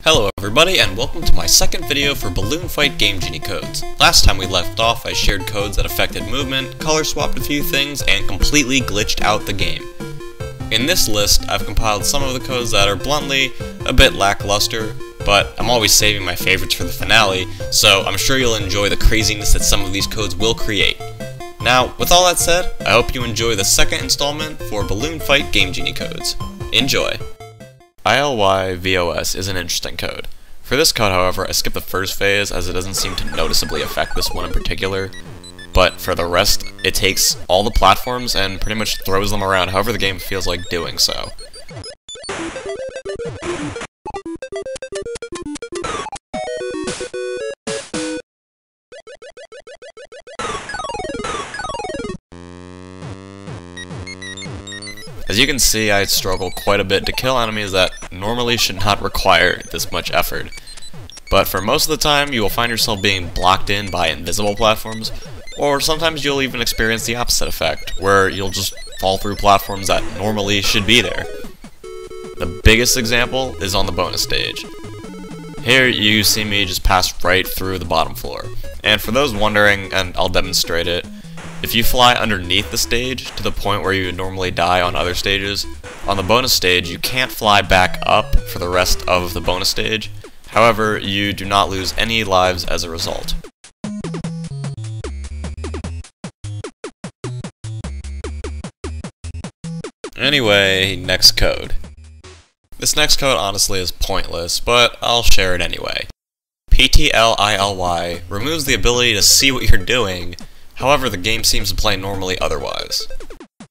Hello everybody, and welcome to my second video for Balloon Fight Game Genie codes. Last time we left off, I shared codes that affected movement, color swapped a few things, and completely glitched out the game. In this list, I've compiled some of the codes that are bluntly a bit lackluster, but I'm always saving my favorites for the finale, so I'm sure you'll enjoy the craziness that some of these codes will create. Now, with all that said, I hope you enjoy the second installment for Balloon Fight Game Genie codes. Enjoy! ILYVOS is an interesting code. For this code, however, I skipped the first phase as it doesn't seem to noticeably affect this one in particular, but for the rest, it takes all the platforms and pretty much throws them around however the game feels like doing so. As you can see, I struggle quite a bit to kill enemies that normally should not require this much effort. But for most of the time, you will find yourself being blocked in by invisible platforms, or sometimes you'll even experience the opposite effect, where you'll just fall through platforms that normally should be there. The biggest example is on the bonus stage. Here you see me just pass right through the bottom floor. And for those wondering, and I'll demonstrate it, if you fly underneath the stage to the point where you would normally die on other stages, on the bonus stage you can't fly back up for the rest of the bonus stage. However, you do not lose any lives as a result. Anyway, next code. This next code honestly is pointless, but I'll share it anyway. PTLILY removes the ability to see what you're doing. However, the game seems to play normally otherwise.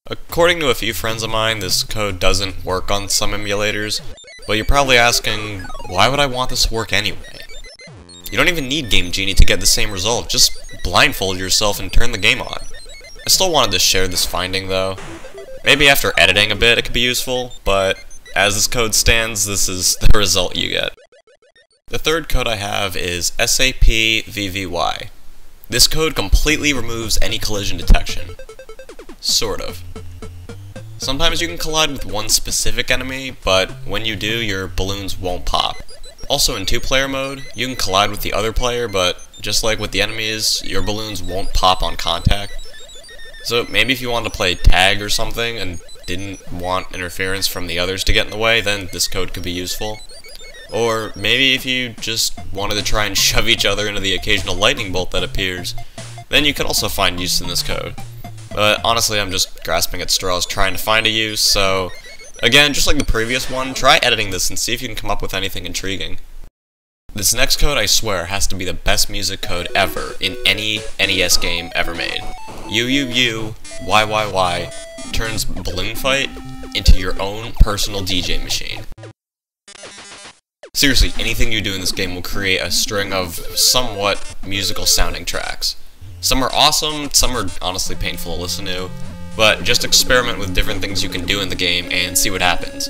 According to a few friends of mine, this code doesn't work on some emulators, but you're probably asking, why would I want this to work anyway? You don't even need Game Genie to get the same result, just blindfold yourself and turn the game on. I still wanted to share this finding though. Maybe after editing a bit it could be useful, but as this code stands, this is the result you get. The third code I have is SAPVVY. This code completely removes any collision detection. Sort of. Sometimes you can collide with one specific enemy, but when you do, your balloons won't pop. Also in two-player mode, you can collide with the other player, but just like with the enemies, your balloons won't pop on contact. So maybe if you wanted to play tag or something and didn't want interference from the others to get in the way, then this code could be useful. Or maybe if you just wanted to try and shove each other into the occasional lightning bolt that appears, then you could also find use in this code. But honestly, I'm just grasping at straws trying to find a use, so again, just like the previous one, try editing this and see if you can come up with anything intriguing. This next code, I swear, has to be the best music code ever in any NES game ever made. UUUYYY turns Balloon Fight into your own personal DJ machine. Seriously, anything you do in this game will create a string of somewhat musical sounding tracks. Some are awesome, some are honestly painful to listen to, but just experiment with different things you can do in the game and see what happens.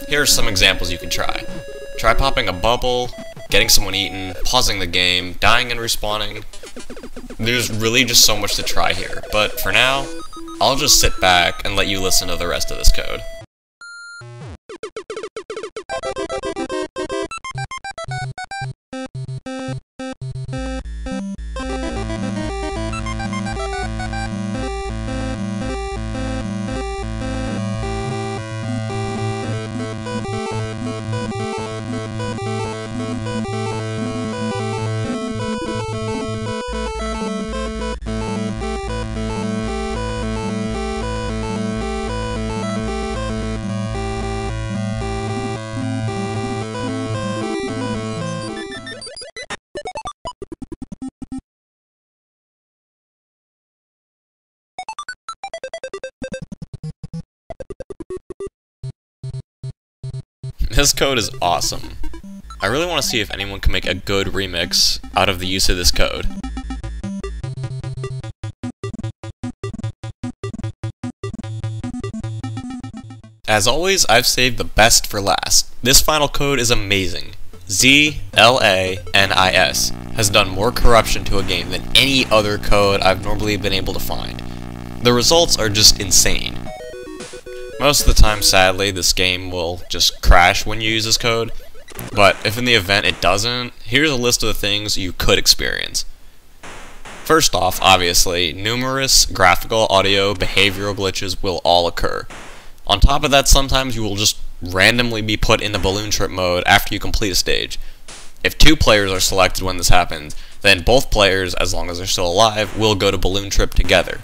Here are some examples you can try. Try popping a bubble, getting someone eaten, pausing the game, dying and respawning. There's really just so much to try here, but for now, I'll just sit back and let you listen to the rest of this code. This code is awesome. I really want to see if anyone can make a good remix out of the use of this code. As always, I've saved the best for last. This final code is amazing. ZLANIS has done more corruption to a game than any other code I've normally been able to find. The results are just insane. Most of the time, sadly, this game will just crash when you use this code, But if in the event it doesn't, here's a list of the things you could experience. First off, obviously, numerous graphical, audio, behavioral glitches will all occur. On top of that, sometimes you will just randomly be put into balloon trip mode after you complete a stage. If 2 players are selected when this happens, then both players, as long as they're still alive, will go to balloon trip together.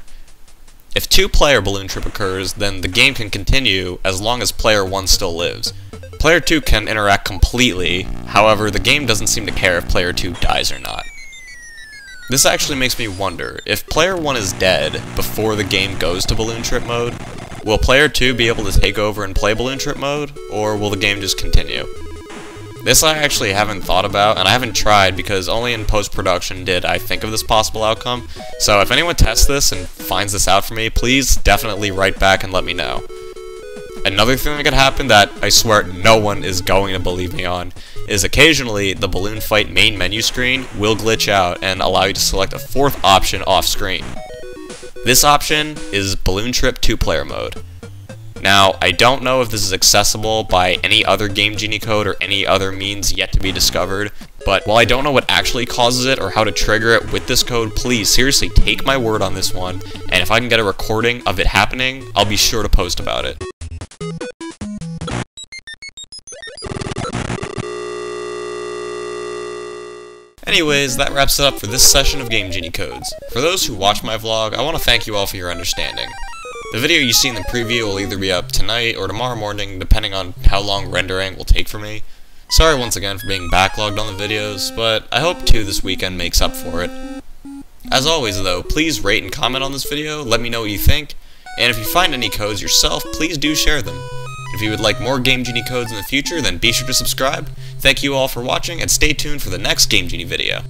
If 2-player balloon trip occurs, then the game can continue as long as player 1 still lives. Player 2 can interact completely, however, the game doesn't seem to care if player 2 dies or not. This actually makes me wonder, if player 1 is dead before the game goes to balloon trip mode, will player 2 be able to take over and play balloon trip mode, or will the game just continue? This I actually haven't thought about, and I haven't tried because only in post-production did I think of this possible outcome, so if anyone tests this and finds this out for me, please definitely write back and let me know. Another thing that could happen that I swear no one is going to believe me on is occasionally the balloon fight main menu screen will glitch out and allow you to select a 4th option off screen. This option is balloon trip 2-player mode. Now, I don't know if this is accessible by any other Game Genie code or any other means yet to be discovered, but while I don't know what actually causes it or how to trigger it with this code, please seriously take my word on this one, and if I can get a recording of it happening, I'll be sure to post about it. Anyways, that wraps it up for this session of Game Genie codes. For those who watch my vlog, I want to thank you all for your understanding. The video you see in the preview will either be up tonight or tomorrow morning, depending on how long rendering will take for me. Sorry once again for being backlogged on the videos, but I hope 2 this weekend makes up for it. As always though, please rate and comment on this video, let me know what you think, and if you find any codes yourself, please do share them. If you would like more Game Genie codes in the future, then be sure to subscribe. Thank you all for watching, and stay tuned for the next Game Genie video.